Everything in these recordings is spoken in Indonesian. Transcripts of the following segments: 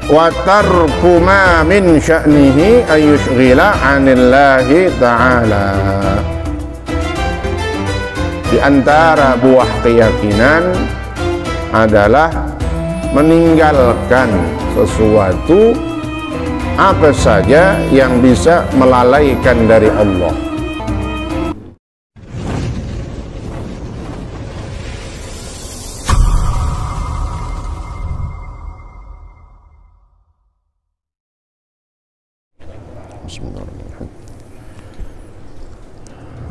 wa tarku ma min sya'nihi ayyushghila 'anillahi ta'ala. Di antara buah keyakinan adalah meninggalkan sesuatu apa saja yang bisa melalaikan dari Allah. Bismillahirrahmanirrahim.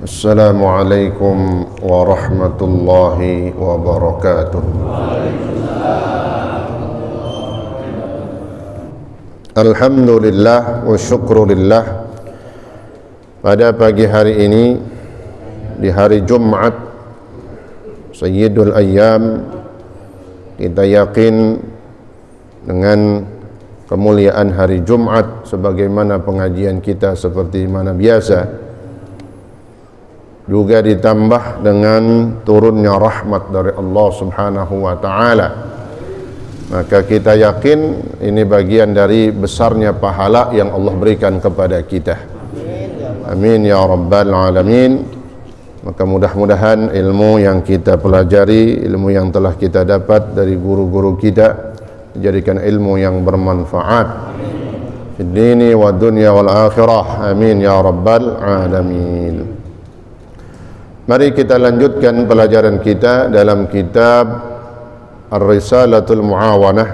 Assalamualaikum warahmatullahi wabarakatuh. Alhamdulillah wa syukrulillah. Pada pagi hari ini, di hari Jumat Sayyidul Ayyam, kita yakin dengan kemuliaan hari Jumat sebagaimana pengajian kita seperti mana biasa, juga ditambah dengan turunnya rahmat dari Allah Subhanahu wa ta'ala, maka kita yakin ini bagian dari besarnya pahala yang Allah berikan kepada kita. Amin ya rabbal alamin. Maka mudah-mudahan ilmu yang kita pelajari, ilmu yang telah kita dapat dari guru-guru kita, dijadikan ilmu yang bermanfaat di dini wa dunya wal akhirah. Amin ya rabbal alamin. Mari kita lanjutkan pelajaran kita dalam kitab Ar-Risalatul Mu'awanah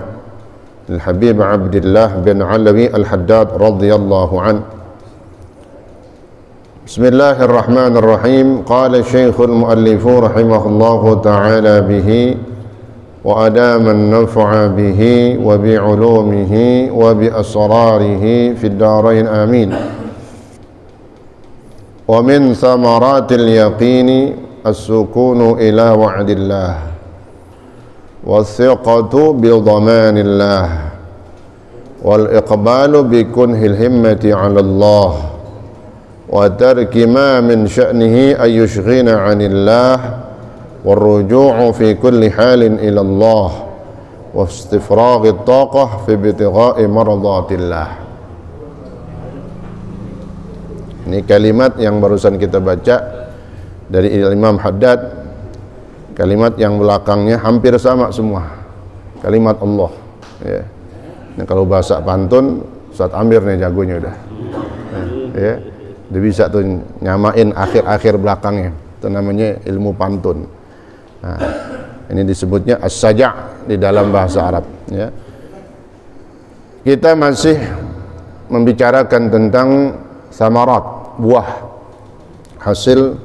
Al-Habib Abdullah bin Alawi Al-Haddad radhiyallahu an. Bismillahirrahmanirrahim. Qala Syekhul Muallifu rahimahullahu ta'ala bihi wa adama an-naf'a bihi wa bi'ulumihi wa bi asrarihi fid darain amin. Wa min thamaratil yaqini as-sukunu ila wa'dillah was-thiqatu bi dhamanillah wal iqbalu bi kunhil himmati 'ala Allah wa tarki ma min sya'nihi ay yushghina 'anillah war-ruju'u fi kulli halin ila Allah wa istifraghi at-taqah fi ibtigha'i mardatillah. Ini kalimat yang barusan kita baca dari Imam Haddad, kalimat yang belakangnya hampir sama semua, kalimat Allah ya. Nah, kalau bahasa pantun Ustaz Amir nih jagonya udah ya, dia bisa tuh nyamain akhir-akhir belakangnya, itu namanya ilmu pantun. Nah, ini disebutnya as-saja' di dalam bahasa Arab ya. Kita masih membicarakan tentang samarat, buah hasil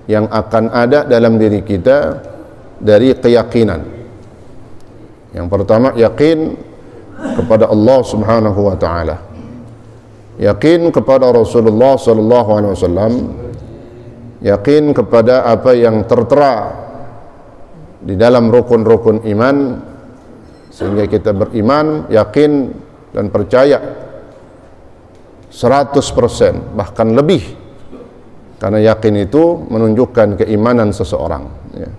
yang akan ada dalam diri kita dari keyakinan. Yang pertama, yakin kepada Allah Subhanahu wa ta'ala, yakin kepada Rasulullah sallallahu alaihi wasallam, yakin kepada apa yang tertera di dalam rukun-rukun iman, sehingga kita beriman, yakin dan percaya 100%, bahkan lebih, karena yakin itu menunjukkan keimanan seseorang ya.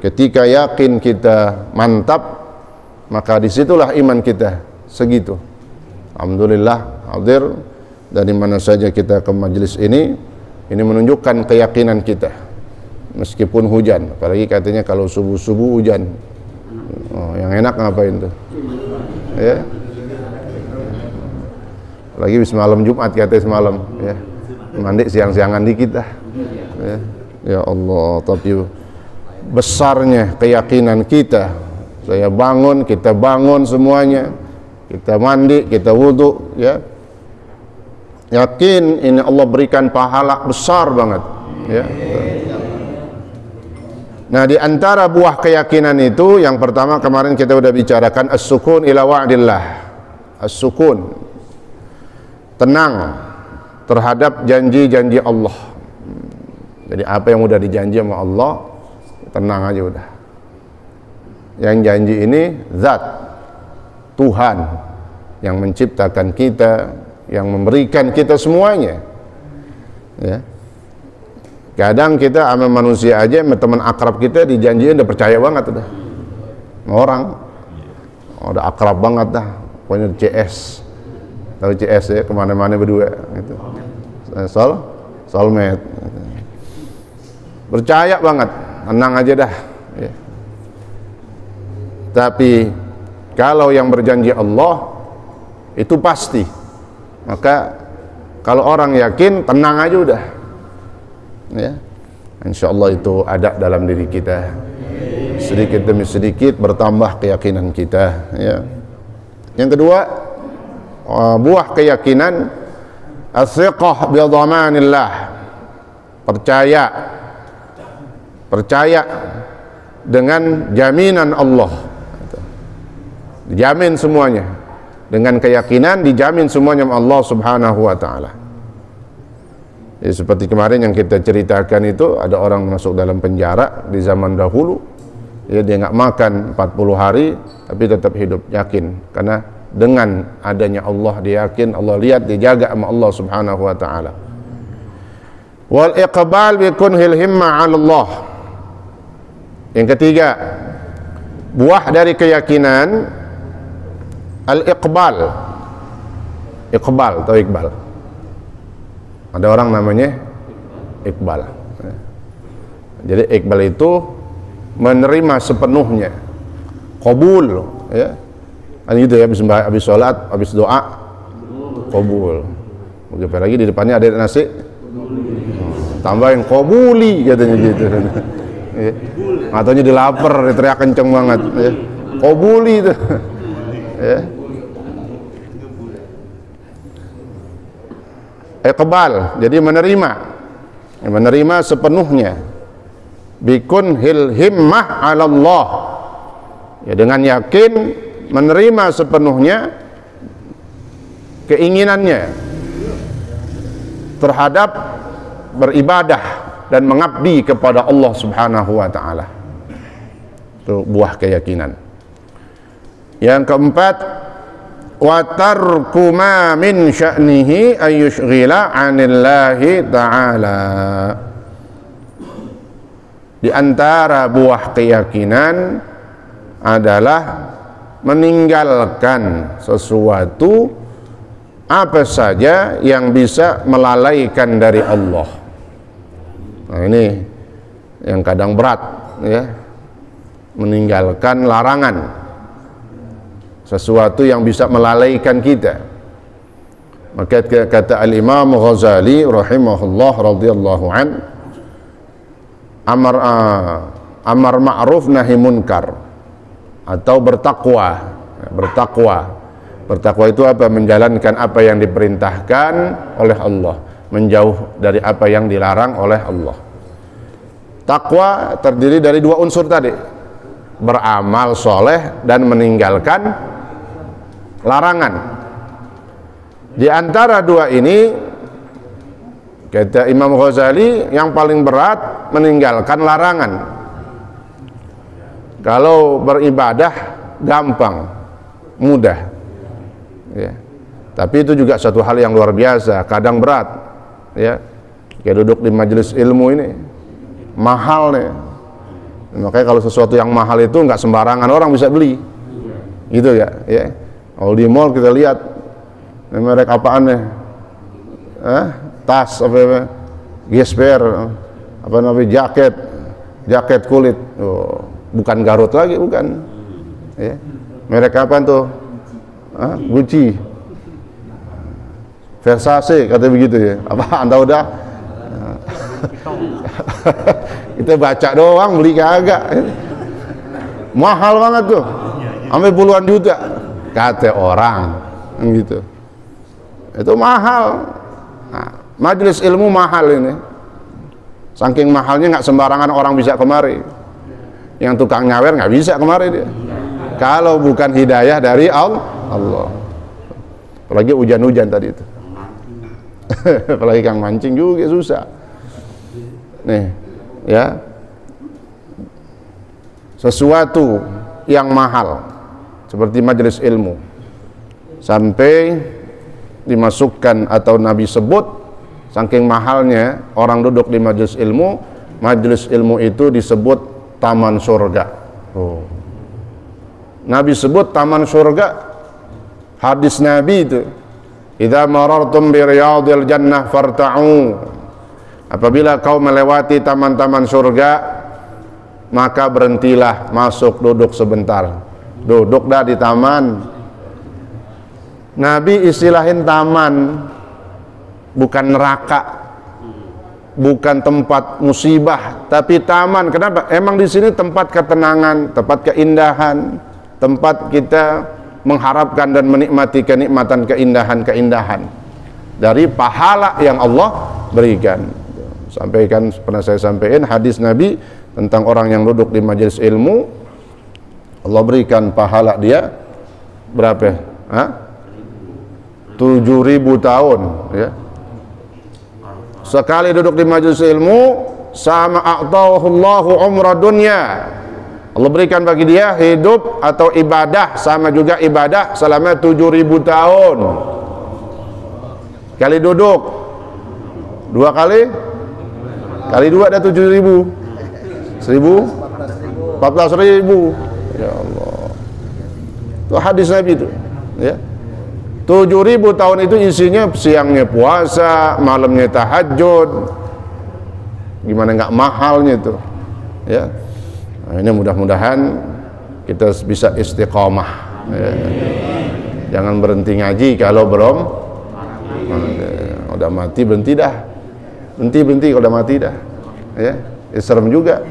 Ketika yakin kita mantap, maka disitulah iman kita segitu. Alhamdulillah hadir dari mana saja kita ke majelis ini menunjukkan keyakinan kita meskipun hujan, apalagi katanya kalau subuh-subuh hujan. Oh, yang enak ngapain tuh ya, lagi semalam Jumat katanya semalam ya, mandi siang-siangan dikit dah ya. Ya Allah, tapi besarnya keyakinan kita, saya bangun, kita bangun semuanya, kita mandi, kita wudhu ya, yakin ini Allah berikan pahala besar banget ya. Nah, di antara buah keyakinan itu yang pertama kemarin kita udah bicarakan as-sukun ila wa'dillah, as-sukun, tenang terhadap janji-janji Allah. Jadi apa yang udah dijanji sama Allah, tenang aja udah. Yang janji ini zat Tuhan yang menciptakan kita, yang memberikan kita semuanya ya. Kadang kita sama manusia aja, sama teman akrab kita dijanjiin udah percaya banget udah. Orang udah akrab banget dah, pokoknya CS, tahu CS ya, kemana-mana berdua gitu. Soulmate. Percaya banget, tenang aja dah ya. Tapi kalau yang berjanji Allah itu pasti, maka kalau orang yakin tenang aja udah ya. Insya Allah itu ada dalam diri kita, sedikit demi sedikit bertambah keyakinan kita ya. Yang kedua, buah keyakinan as-siqah bi dhamanillah, percaya dengan jaminan Allah, dijamin semuanya, dengan keyakinan dijamin semuanya Allah Subhanahu wa taala. Ya, seperti kemarin yang kita ceritakan itu, ada orang masuk dalam penjara di zaman dahulu ya, dia nggak makan 40 hari tapi tetap hidup, yakin karena dengan adanya Allah dia yakin, Allah lihat, dijaga sama Allah Subhanahu wa taala. Wal iqbal bi kunhil himma 'ala Allah. Yang ketiga, buah dari keyakinan al iqbal. Iqbal atau Iqbal. Ada orang namanya Iqbal. Jadi Iqbal itu menerima sepenuhnya, qabul ya. Kan gitu ya, habis sholat, habis doa, qabul. Begitu lagi di depannya ada nasi, tambahin qabuli katanya gitu. Ya. Ataunya dilapar, teriak kenceng banget ya. Qabuli itu. Ya. Iqbal, jadi menerima sepenuhnya. Bikun hil himmah 'ala Allah. Ya, dengan yakin menerima sepenuhnya keinginannya terhadap beribadah dan mengabdi kepada Allah Subhanahu wa taala. Itu buah keyakinan. Yang keempat, wa tarku ma min sya'nihi ayyushghila 'anillahi ta'ala. Di antara buah keyakinan adalah meninggalkan sesuatu apa saja yang bisa melalaikan dari Allah. Nah, ini yang kadang berat ya, meninggalkan larangan, sesuatu yang bisa melalaikan kita. Maka kata Al-Imam Ghazali rahimahullah radhiyallahu an, amar ma'ruf nahi munkar, atau bertakwa. Bertakwa itu apa? Menjalankan apa yang diperintahkan oleh Allah, menjauh dari apa yang dilarang oleh Allah. Takwa terdiri dari dua unsur tadi, beramal soleh dan meninggalkan larangan. Di antara dua ini, kata Imam Ghazali, yang paling berat meninggalkan larangan. Kalau beribadah gampang, mudah ya. Tapi itu juga satu hal yang luar biasa, kadang berat ya. Kayak duduk di majelis ilmu ini mahal nih. Makanya kalau sesuatu yang mahal itu nggak sembarangan orang bisa beli, gitu ya. Ya. Kalau di mall kita lihat merek apaan nih, tas apa, gesper, apa namanya, jaket kulit, oh, bukan Garut lagi, bukan. Ya. Merek apaan tuh? Gucci, Versace, kata begitu ya. Apa anda udah? Kita baca doang, beli kagak. Mahal banget tuh, sampai puluhan juta, kata orang, gitu. Itu mahal. Nah, majelis ilmu mahal ini. Saking mahalnya nggak sembarangan orang bisa kemari. Yang tukang nyawer nggak bisa kemari dia. Kalau bukan hidayah dari Allah. Apalagi hujan-hujan tadi itu. Apalagi kang mancing juga susah. Nih, ya. Sesuatu yang mahal seperti majelis ilmu sampai dimasukkan atau Nabi sebut, saking mahalnya orang duduk di majelis ilmu itu disebut taman surga. Oh. Nabi sebut taman surga Hadis Nabi itu, idza marartum bi riyadil jannah farta'u. Apabila kau melewati taman-taman surga, maka berhentilah, masuk, duduk sebentar. Duduk dah di taman. Nabi istilahin taman, bukan neraka, bukan tempat musibah, tapi taman. Kenapa? Emang di sini tempat ketenangan, tempat keindahan, tempat kita mengharapkan dan menikmati kenikmatan keindahan-keindahan dari pahala yang Allah berikan. Pernah saya sampaikan hadis Nabi tentang orang yang duduk di majelis ilmu, Allah berikan pahala dia berapa? 7.000 tahun, ya. Sekali duduk di majelis ilmu, sama a'tahullahu umra dunya. Allah berikan bagi dia hidup atau ibadah, sama juga ibadah selama 7.000 tahun. Kali duduk 2 kali 2 ada 7.000. 14.000. Ya Allah. Itu hadis Nabi itu, ya. 7.000 tahun itu isinya siangnya puasa, malamnya tahajud. Gimana nggak mahalnya itu, ya. Nah, ini mudah-mudahan kita bisa istiqomah, ya. Jangan berhenti ngaji kalau belum udah mati, berhenti dah. Berhenti kalau udah mati dah, ya. Serem juga.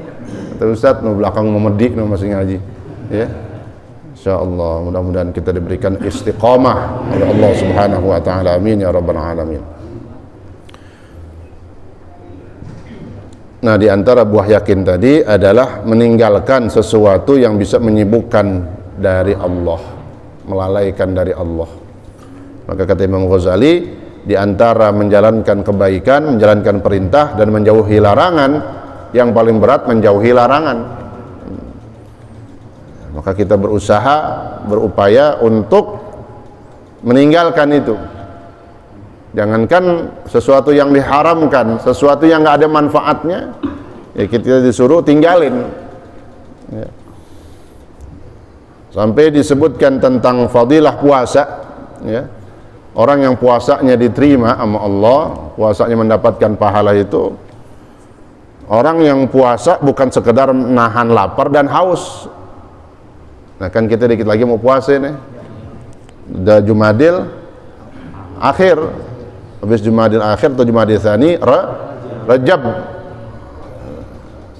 Kata Ustaz, no belakang memedik no masih ngaji, ya. Insyaallah mudah-mudahan kita diberikan istiqomah oleh Allah Subhanahu wa taala. Amin ya rabbal alamin. Nah, di antara buah yakin tadi adalah meninggalkan sesuatu yang bisa menyibukkan dari Allah, melalaikan dari Allah. Maka kata Imam Ghazali, di antara menjalankan kebaikan, menjalankan perintah dan menjauhi larangan, yang paling berat menjauhi larangan. Maka kita berusaha, berupaya untuk meninggalkan itu. Jangankan sesuatu yang diharamkan, sesuatu yang nggak ada manfaatnya, ya kita disuruh tinggalin, ya. Sampai disebutkan tentang fadilah puasa, ya. Orang yang puasanya diterima sama Allah, puasanya mendapatkan pahala itu, orang yang puasa bukan sekedar menahan lapar dan haus. Nah kan kita dikit lagi mau puasa nih, udah Jumadil akhir, habis Jumadil akhir atau Jumadil Tsani, Rajab,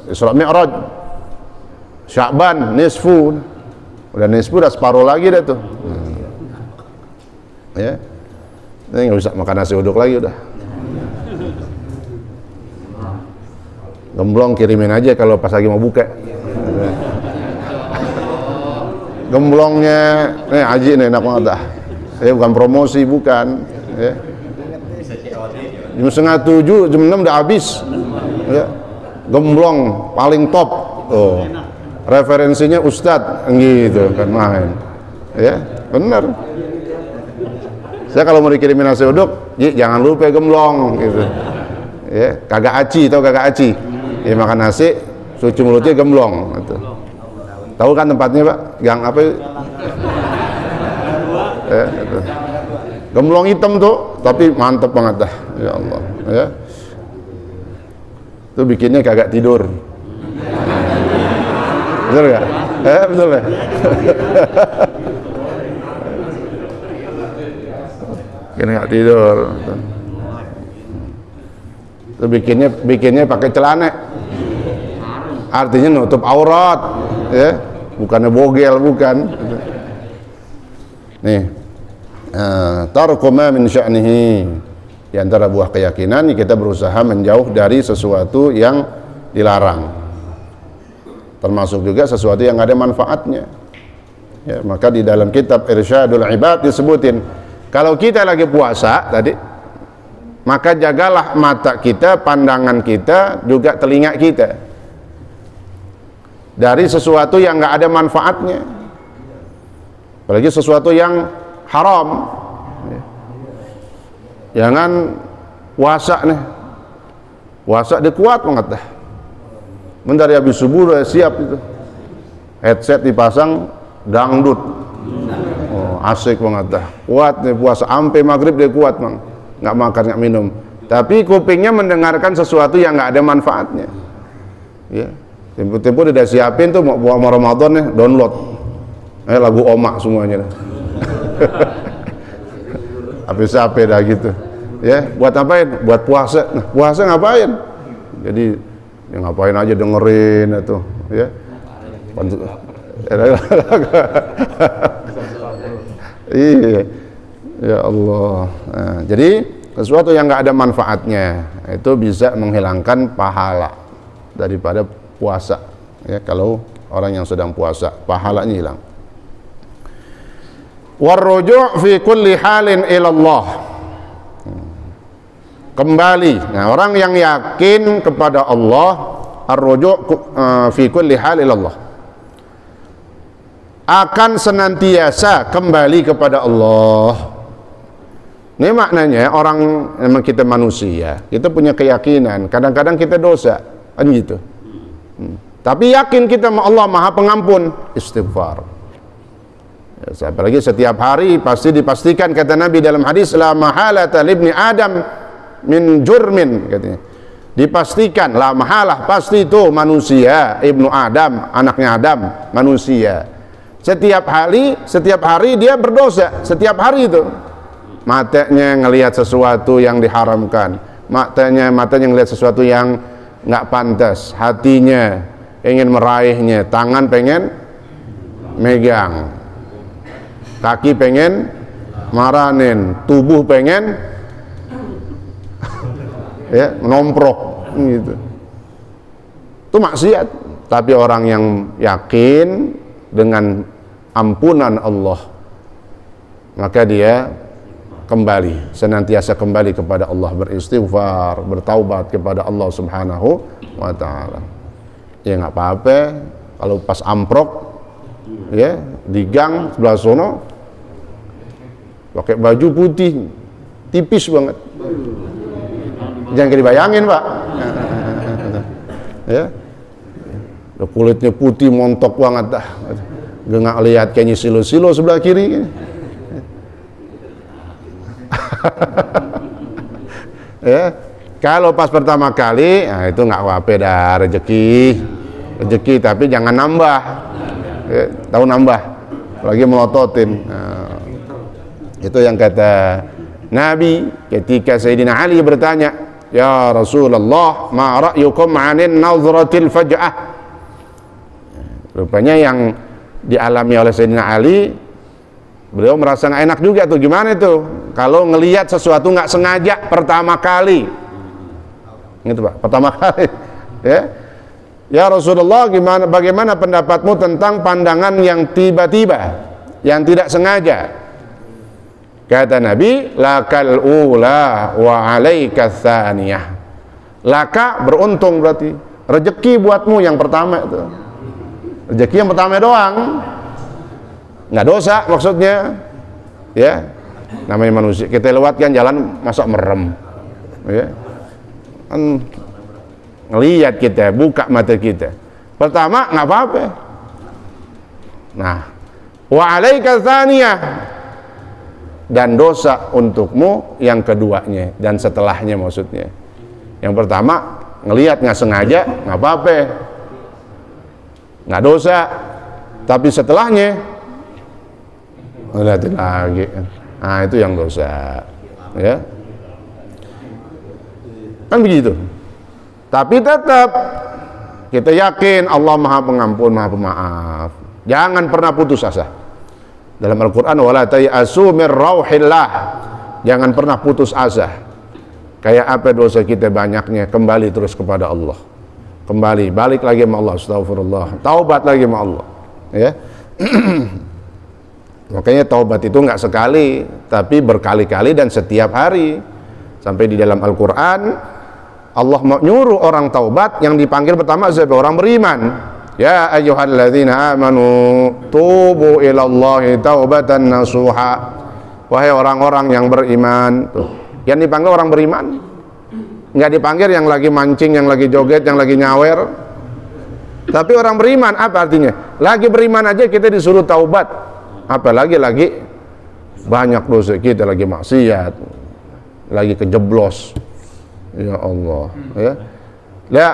Isra Mi'raj, Sya'ban, nisfu, udah separuh lagi dah tuh, ya. Ini nggak bisa makan nasi uduk lagi udah. Gemblong kirimin aja kalau pas lagi mau buka. Gemblongnya, Haji nih enak banget dah. Bukan promosi, bukan. Ya. Jam 6:30, jam 6 udah habis. Ya. Gemblong paling top. Tuh. Referensinya Ustadz, gitu kan main. Ya, benar. Saya kalau mau dikirimin nasi uduk, jangan lupa gemblong, gitu. Ya, kagak aci, tau kagak aci? Ya makan nasi, suci mulutnya gemblong. Gitu. Tahu kan tempatnya Pak? Gang apa? Gitu. Gemblong hitam tuh, tapi mantep banget dah. Ya Allah, ya. Itu bikinnya kagak tidur. Betul gak? Betul ya? Bikin gak tidur. Itu bikinnya pakai celana. Artinya nutup aurat, ya. Bukannya bogel, bukan. Nih, tarku ma min sya'nihi. Di antara buah keyakinan kita berusaha menjauh dari sesuatu yang dilarang, termasuk juga sesuatu yang ada manfaatnya, ya. Maka di dalam kitab Irsyadul Ibad disebutin, kalau kita lagi puasa tadi, maka jagalah mata kita, pandangan kita, juga telinga kita dari sesuatu yang nggak ada manfaatnya, apalagi sesuatu yang haram. Jangan puasa nih, puasa dia kuat banget dah. Dari habis subuh udah siap itu, headset dipasang, dangdut, asik banget dah, kuat nih puasa sampai maghrib dia kuat bang, nggak makan nggak minum, tapi kupingnya mendengarkan sesuatu yang nggak ada manfaatnya. Ya, tempo-tempo udah siapin tuh mau Ramadan nih, download, lagu Omak semuanya. Apa dah gitu. Ya, buat apain? Buat puasa. Nah, puasa ngapain? Jadi ya ngapain aja dengerin itu, ya. Iya, ya Allah. Nah, jadi sesuatu yang nggak ada manfaatnya itu bisa menghilangkan pahala daripada puasa. Ya, kalau orang yang sedang puasa, pahalanya hilang. Warruju' fi kulli halin ilallah. Kembali. Nah, orang yang yakin kepada Allah, ar-ruju' fi kulli hal ilallah, akan senantiasa kembali kepada Allah. Ini maknanya orang, memang kita manusia, kita punya keyakinan, kadang-kadang kita dosa, kan gitu. Tapi yakin kita Allah Maha Pengampun, istighfar. Ya, apalagi setiap hari pasti dipastikan, kata Nabi dalam hadis, la mahalata libni Adam min jurmin, katanya. Dipastikan, la mahalah, pasti itu manusia, ibnu Adam, anaknya Adam, manusia. Setiap hari dia berdosa, setiap hari itu. Matanya ngelihat sesuatu yang diharamkan, matanya ngelihat sesuatu yang nggak pantas, hatinya ingin meraihnya, tangan pengen megang, kaki pengen maranin, tubuh pengen ya menomprok gitu. Itu maksiat. Tapi orang yang yakin dengan ampunan Allah, maka dia kembali, senantiasa kembali kepada Allah, beristighfar, bertaubat kepada Allah Subhanahu wa ta'ala. Ya nggak apa-apa kalau pas amprok ya di gang sebelah sono pakai baju putih tipis banget, jangan dibayangin Pak. Ya, kulitnya putih montok banget dah, gak lihat kayaknya silo-silo sebelah kiri. Ya, kalau pas pertama kali, nah itu nggak apa-apa dah, rezeki, tapi jangan nambah, ya, tahu nambah, lagi melototin. Nah, itu yang kata Nabi ketika Sayyidina Ali bertanya, ya Rasulullah, ma ra'yukum 'anin nazratil faj'ah. Rupanya yang dialami oleh Sayyidina Ali, beliau merasa nggak enak juga tuh. Gimana itu kalau ngelihat sesuatu nggak sengaja pertama kali, gitu Pak, pertama kali, ya Rasulullah, bagaimana pendapatmu tentang pandangan yang tiba-tiba, yang tidak sengaja? Kata Nabi, lakal ula wa alaika tsaniyah. Laka beruntung, berarti rezeki buatmu yang pertama itu. Rezeki yang pertama doang, nggak dosa maksudnya, ya. Namanya manusia, kita lewatkan jalan masa merem, ya. Kan ngelihat kita, buka mata kita. Pertama nggak apa-apa. Nah, wa alaika tsaniyah, dan dosa untukmu yang keduanya dan setelahnya maksudnya. Yang pertama ngelihat nggak sengaja nggak apa-apa, nggak dosa, tapi setelahnya lihatin lagi, nah itu yang dosa, ya kan begitu. Tapi tetap kita yakin Allah Maha Pengampun, Maha Pemaaf. Jangan pernah putus asa. Dalam Al-Quran, wala tayasu mir rauhillah, jangan pernah putus asa. Kayak apa dosa kita banyaknya, kembali terus kepada Allah, kembali, balik lagi sama Allah, astagfirullah, taubat lagi sama Allah, ya. Makanya taubat itu nggak sekali, tapi berkali-kali dan setiap hari. Sampai di dalam Al-Quran Allah mau nyuruh orang taubat, yang dipanggil pertama siapa? Orang beriman. Ya ayyuhalladzina amanu tubu ilallahi taubatan nasuha. Wahai orang-orang yang beriman. Tuh, yang dipanggil orang beriman, nggak dipanggil yang lagi mancing, yang lagi joget, yang lagi nyawer. Tapi orang beriman, apa artinya? Lagi beriman aja kita disuruh taubat, apalagi lagi Banyak dosa kita lagi maksiat, lagi kejeblos. Ya Allah, ya. Ya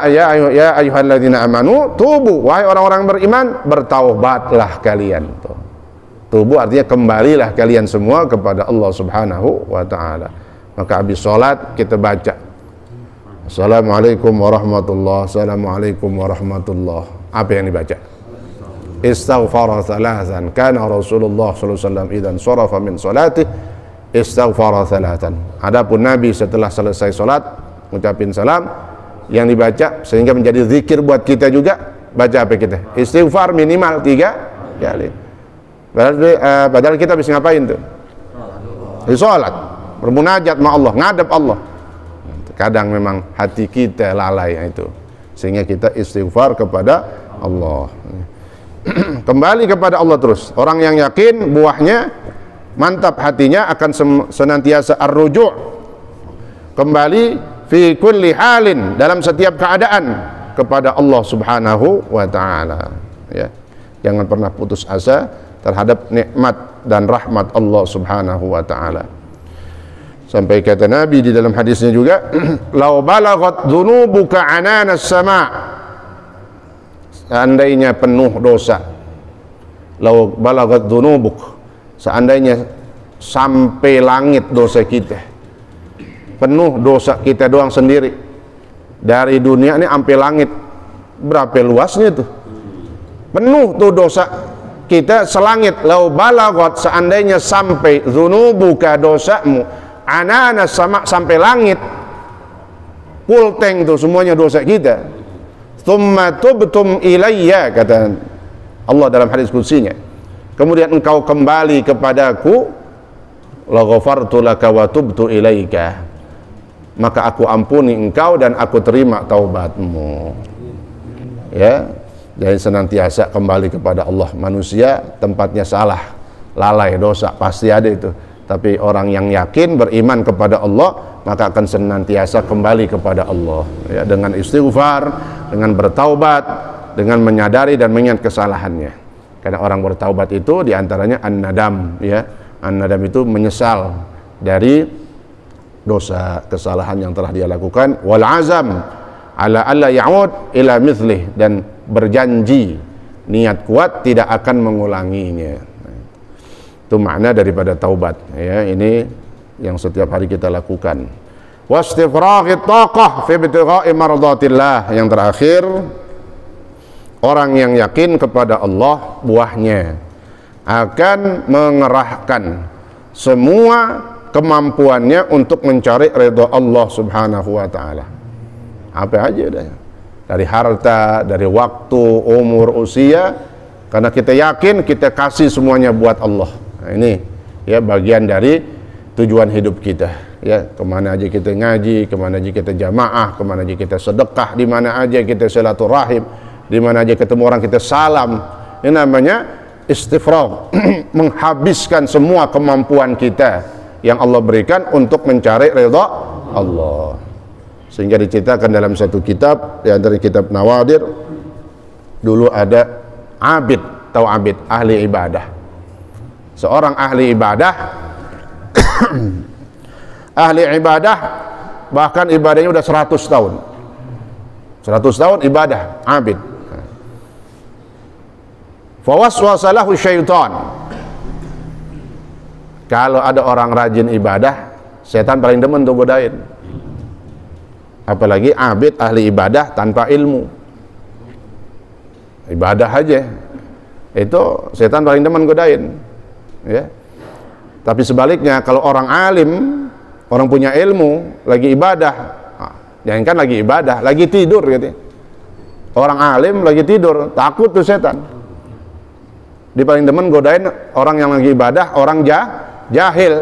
ayyuhalladzina amanu tubu, wahai orang-orang beriman, bertaubatlah kalian. Tubu artinya kembalilah kalian semua kepada Allah Subhanahu wa taala. Maka habis salat kita baca Assalamualaikum warahmatullahi, Assalamualaikum warahmatullahi. Apa yang dibaca? Istaghfara thalathan, kana Rasulullah sallallahu alaihi wasallam idzan sharafa min salatih istaghfara thalathan. Adapun Nabi setelah selesai salat ngucapin salam, yang dibaca sehingga menjadi zikir buat kita juga, baca apa kita? Istighfar minimal 3 kali. Padahal kita bisa ngapain tuh? Di salat, bermunajat sama Allah, ngadep Allah. Kadang memang hati kita lalai itu, sehingga kita istighfar kepada Allah. Kembali kepada Allah terus. Orang yang yakin, buahnya mantap, hatinya akan senantiasa ar-ruju', kembali fi kulli halin, dalam setiap keadaan kepada Allah Subhanahu wa taala, ya. Jangan pernah putus asa terhadap nikmat dan rahmat Allah Subhanahu wa taala. Sampai kata Nabi di dalam hadisnya juga, "Lau balaghat dzunubuka ananas sama'." Seandainya penuh dosa. Lau balaghat dzunubuk, seandainya sampai langit dosa kita. Penuh dosa kita doang sendiri. Dari dunia ini sampai langit. Berapa luasnya tuh? Penuh tuh dosa kita selangit. Lau balaghat, seandainya sampai dzunubuka, dosamu, ananas sama, sampai langit, full tank tuh semuanya dosa kita. Tsumma tubtum ilayya, kata Allah dalam hadis qudsinya, kemudian engkau kembali kepadaku, la ghafartu laka wa tubtu ilaika, maka aku ampuni engkau dan aku terima taubatmu. Ya, jadi senantiasa kembali kepada Allah. Manusia tempatnya salah, lalai, dosa pasti ada itu. Tapi orang yang yakin, beriman kepada Allah, maka akan senantiasa kembali kepada Allah, ya, dengan istighfar, dengan bertaubat, dengan menyadari dan mengingat kesalahannya. Karena orang bertaubat itu diantaranya an-nadam, ya. An-nadam itu menyesal dari dosa kesalahan yang telah dia lakukan, wal azam ala alla ya'ud ila mithlih, dan berjanji, niat kuat tidak akan mengulanginya. Itu makna daripada taubat, ya. Ini yang setiap hari kita lakukan. Wastifraghi taqah fi ibtigha'i mardatillah. Yang terakhir, orang yang yakin kepada Allah, buahnya akan mengerahkan semua kemampuannya untuk mencari ridha Allah Subhanahu wa taala. Apa aja dah. Dari harta, dari waktu, umur, usia, karena kita yakin, kita kasih semuanya buat Allah. Nah, ini ya bagian dari tujuan hidup kita, ya. Kemana aja kita ngaji, kemana aja kita jamaah, kemana aja kita sedekah, di mana aja kita silaturahim, di mana aja ketemu orang kita salam. Ini namanya istifragh, menghabiskan semua kemampuan kita yang Allah berikan untuk mencari ridha Allah. Sehingga diceritakan dalam satu kitab, di antara kitab Nawadir, dulu ada abid, tahu abid, ahli ibadah. Seorang ahli ibadah ahli ibadah, bahkan ibadahnya udah 100 tahun 100 tahun ibadah, abid. Fawaswasa lahu syaitan, kalau ada orang rajin ibadah, setan paling demen tuh godain. Apalagi abid ahli ibadah tanpa ilmu, ibadah aja, itu setan paling demen godain, ya. Tapi sebaliknya, kalau orang alim, orang punya ilmu, lagi ibadah, jangankan lagi ibadah, lagi tidur gitu. Orang alim lagi tidur, takut tuh setan. Dia paling demen godain orang yang lagi ibadah, orang jahil,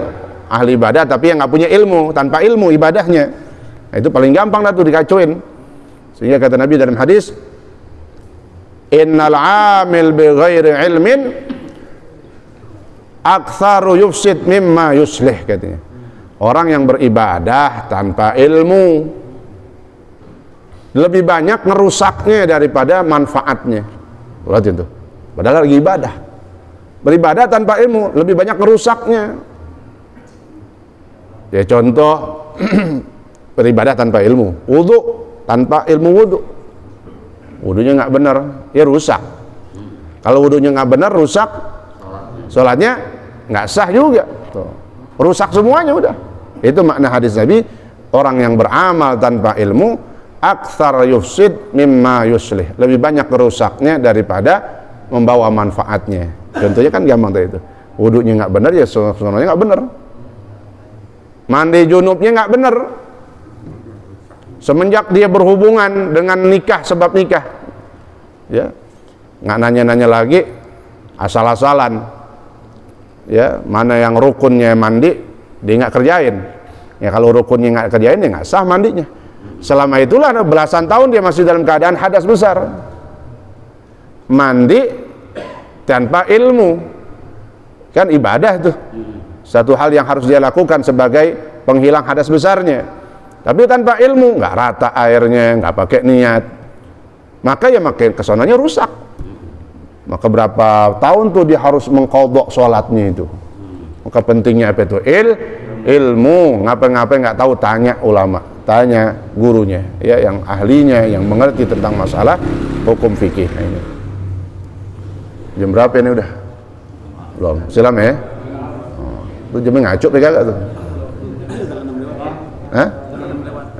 ahli ibadah tapi yang nggak punya ilmu, tanpa ilmu ibadahnya. Nah, itu paling gampang lah tuh dikacuin. Sehingga kata Nabi dalam hadis, innal amil bi ghairi ilmin aktsaru yufsid mimma yuslih, katanya. Orang yang beribadah tanpa ilmu lebih banyak ngerusaknya daripada manfaatnya. Lihat itu. Padahal lagi ibadah. Beribadah tanpa ilmu lebih banyak ngerusaknya. Ya contoh beribadah tanpa ilmu, wudu tanpa ilmu wudu, wudunya nggak benar, ya rusak. Kalau wudunya nggak benar, rusak, sholatnya nggak sah juga. Tuh. Rusak semuanya udah. Itu makna hadis Nabi, orang yang beramal tanpa ilmu, aktsar yufsid mimma yuslih, lebih banyak rusaknya daripada membawa manfaatnya. Contohnya kan gampang tadi itu, wudunya nggak benar, ya sebenarnya nggak benar. Mandi junubnya nggak benar, semenjak dia berhubungan dengan nikah, sebab nikah, ya nggak nanya-nanya lagi, asal-asalan, ya mana yang rukunnya mandi dia nggak kerjain, ya kalau rukunnya nggak kerjain ya nggak sah mandinya. Selama itulah belasan tahun dia masih dalam keadaan hadas besar, mandi tanpa ilmu, kan ibadah tuh, satu hal yang harus dia lakukan sebagai penghilang hadas besarnya. Tapi tanpa ilmu, nggak rata airnya, nggak pakai niat, maka ya makin kesonanya rusak. Maka berapa tahun tuh dia harus mengqadha sholatnya itu. Maka pentingnya apa itu? Ilmu, ngapa-ngapain nggak tahu, tanya ulama, tanya gurunya, ya yang ahlinya, yang mengerti tentang masalah hukum fikih. Nah, ini jam berapa ini udah? Belum, silam ya. Itu jamnya ngaco pegang gak tuh? Hah?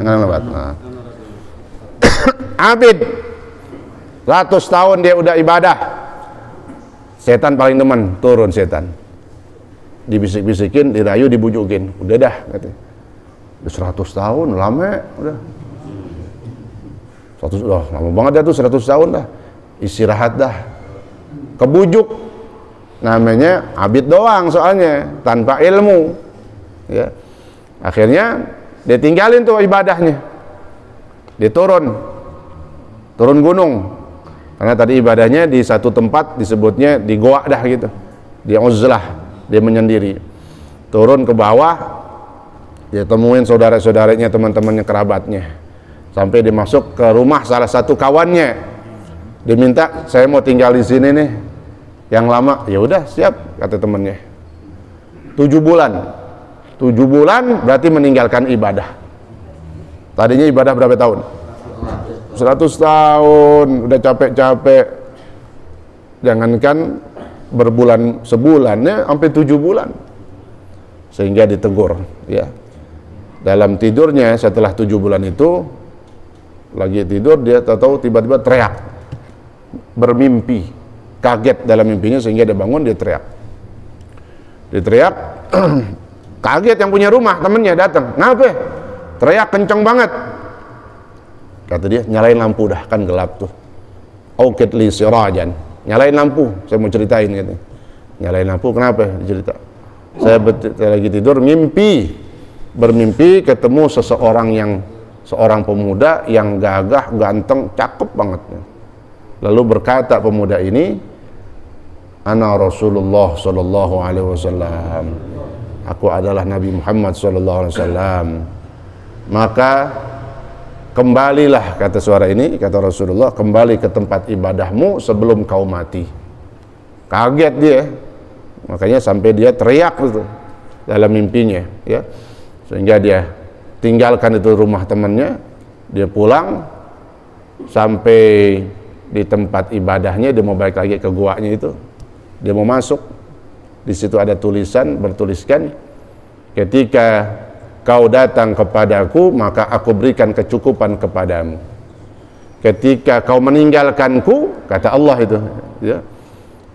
Enggak lewat. Nah. Abid 100 tahun dia udah ibadah, setan paling demen, turun setan, dibisik-bisikin, dirayu, dibujukin, udah dah katanya. Udah 100 tahun, lama udah. 100, lama banget dah tuh 100 tahun dah. Istirahat dah. Kebujuk. Namanya abid doang soalnya, tanpa ilmu. Ya. Akhirnya dia tinggalin tuh ibadahnya. Dia turun gunung. Karena tadi ibadahnya di satu tempat, disebutnya di goa dah gitu. Dia uzlah, dia menyendiri. Turun ke bawah, dia temuin saudara-saudaranya, teman-temannya, kerabatnya. Sampai dia masuk ke rumah salah satu kawannya. Dia minta, saya mau tinggal di sini nih, yang lama. Ya udah, siap, kata temannya. 7 bulan. 7 bulan berarti meninggalkan ibadah. Tadinya ibadah berapa tahun? 100 tahun, udah capek-capek. Jangankan berbulan sebulannya, sampai 7 bulan. Sehingga ditegur, ya. Dalam tidurnya setelah 7 bulan itu, lagi tidur dia tahu tiba-tiba teriak, bermimpi, kaget dalam mimpinya sehingga dia bangun, dia teriak. Dia teriak, kaget yang punya rumah, temennya datang, kenapa? Teriak kenceng banget. Kata dia, nyalain lampu dah, kan gelap tuh. Auqid li sirajan, nyalain lampu, saya mau ceritain gitu. Nyalain lampu, kenapa? Dicerita. Saya lagi tidur, bermimpi ketemu seorang pemuda yang gagah, ganteng, cakep banget. Lalu berkata pemuda ini, ana Rasulullah sallallahu alaihi wasallam, aku adalah Nabi Muhammad sallallahu alaihi wasallam. Maka kembalilah, kata suara ini, kata Rasulullah, kembali ke tempat ibadahmu sebelum kau mati. Kaget dia, makanya sampai dia teriak itu dalam mimpinya, ya. Sehingga dia tinggalkan itu rumah temannya, dia pulang sampai di tempat ibadahnya, dia mau balik lagi ke guanya itu, dia mau masuk, di situ ada tulisan bertuliskan, ketika kau datang kepadaku maka aku berikan kecukupan kepadamu, ketika kau meninggalkanku, kata Allah itu, ya,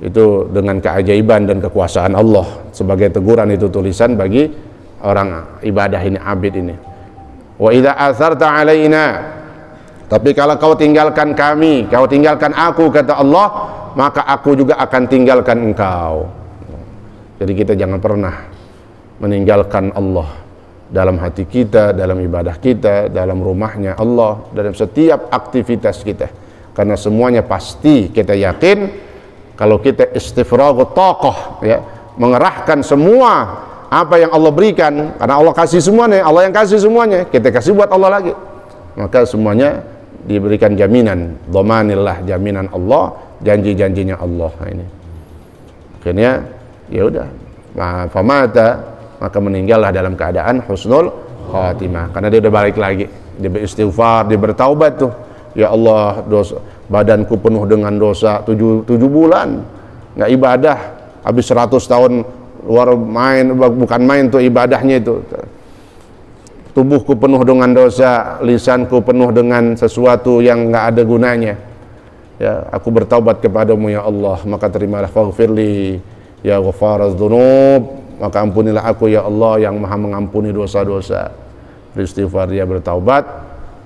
itu dengan keajaiban dan kekuasaan Allah, sebagai teguran itu tulisan bagi orang ibadah ini, abid ini. Wa idza atharta alaina, tapi kalau kau tinggalkan kami, kau tinggalkan aku, kata Allah, maka aku juga akan tinggalkan engkau. Jadi kita jangan pernah meninggalkan Allah dalam hati kita, dalam ibadah kita, dalam rumahnya Allah, dalam setiap aktivitas kita. Karena semuanya pasti kita yakin, kalau kita istifragu taqah, ya, mengerahkan semua apa yang Allah berikan, karena Allah kasih semuanya, Allah yang kasih semuanya, kita kasih buat Allah lagi, maka semuanya diberikan jaminan, dhamanillah, jaminan Allah, janji-janjinya Allah. Nah, ini akhirnya ya udah, famata maka meninggallah dalam keadaan husnul khatimah, karena dia udah balik lagi, dia beristighfar, dia bertaubat tuh. Ya Allah, dosa, badanku penuh dengan dosa, 7 bulan nggak ibadah, habis 100 tahun luar main, bukan main tuh ibadahnya itu. Tubuhku penuh dengan dosa, lisanku penuh dengan sesuatu yang nggak ada gunanya. Ya, aku bertaubat kepadamu ya Allah, maka terimalah, faghfirli ya ghafaraz dzunub, maka ampunilah aku ya Allah yang maha mengampuni dosa-dosa. Beristighfar, dia bertaubat,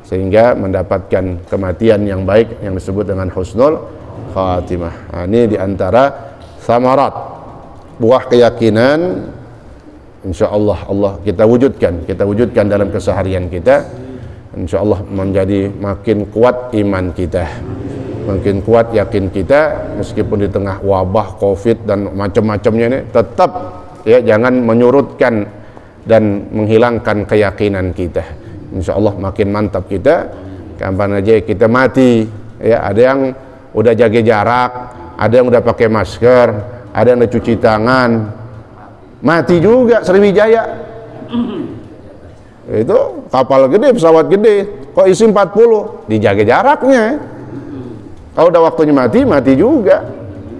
sehingga mendapatkan kematian yang baik yang disebut dengan husnul khatimah. Nah, ini diantara samarat, buah keyakinan. Insya Allah kita wujudkan dalam keseharian kita. Insya Allah menjadi makin kuat iman kita, makin kuat yakin kita, meskipun di tengah wabah COVID dan macam-macamnya ini, tetap ya jangan menyurutkan dan menghilangkan keyakinan kita. Insya Allah makin mantap kita. Kapan aja kita mati, ya ada yang udah jaga jarak, ada yang udah pakai masker, ada yang udah cuci tangan. Mati juga Sriwijaya. Itu kapal gede, pesawat gede, kok isi 40, dijaga jaraknya. Kalau udah waktunya mati juga.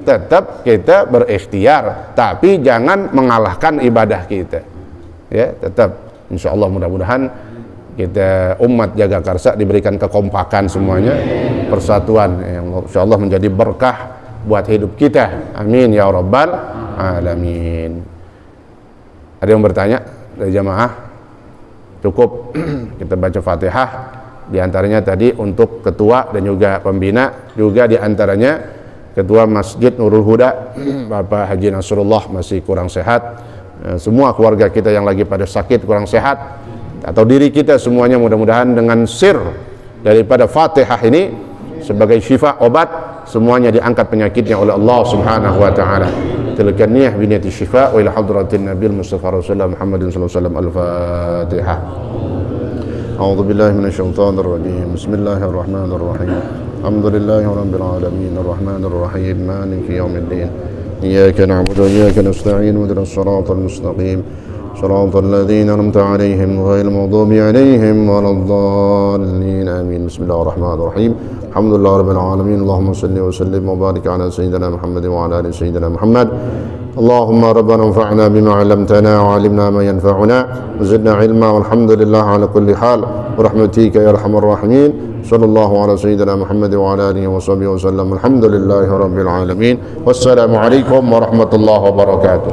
Tetap kita berikhtiar, tapi jangan mengalahkan ibadah kita. Ya, tetap insya Allah mudah-mudahan kita umat Jagakarsa diberikan kekompakan semuanya, persatuan yang insya Allah menjadi berkah buat hidup kita. Amin ya rabbal alamin. Ada yang bertanya dari jamaah? Cukup kita baca Fatihah. Di antaranya tadi untuk ketua dan juga pembina, juga di antaranya ketua Masjid Nurul Huda Bapak Haji Nasrullah masih kurang sehat. Semua keluarga kita yang lagi pada sakit kurang sehat, atau diri kita semuanya, mudah-mudahan dengan sir daripada Fatihah ini sebagai syifa, obat, semuanya diangkat penyakitnya oleh Allah Subhanahu wa taala. Tilkan niyah bi niyati syifa wa ila hadratin nabil mustafa rasulullah Muhammadin sallallahu alaihi wasallam. Al-Fatihah. A'udzu billahi minasyaitonir rajim. Bismillahirrahmanirrahim. Alhamdulillahi rabbil alamin arrahmanir rahim maliki yaumiddin. Iyyaka na'budu wa iyyaka nasta'in ihdinas siratal mustaqim. Shiratal ladzina an'amta 'alaihim ghairil maghdubi 'alaihim waladdallin. Amin. Bismillahirrahmanirrahim. Alhamdulillah rabbil alamin. Allahumma salli wa sallim wa barik ala sayyidina Muhammad wa ala ali sayyidina Muhammad. Allahumma rabbana anfa'na bima 'allamtana wa 'allimna ma yanfa'una wa zidna 'ilma walhamdulillah ala kulli hal bi rahmatika ya arhamar rahimin. Sallallahu ala sayyidina Muhammad wa ala alihi wa sahbihi wa sallam. Alhamdulillahi rabbil alamin. Wassalamu alaikum warahmatullahi wabarakatuh.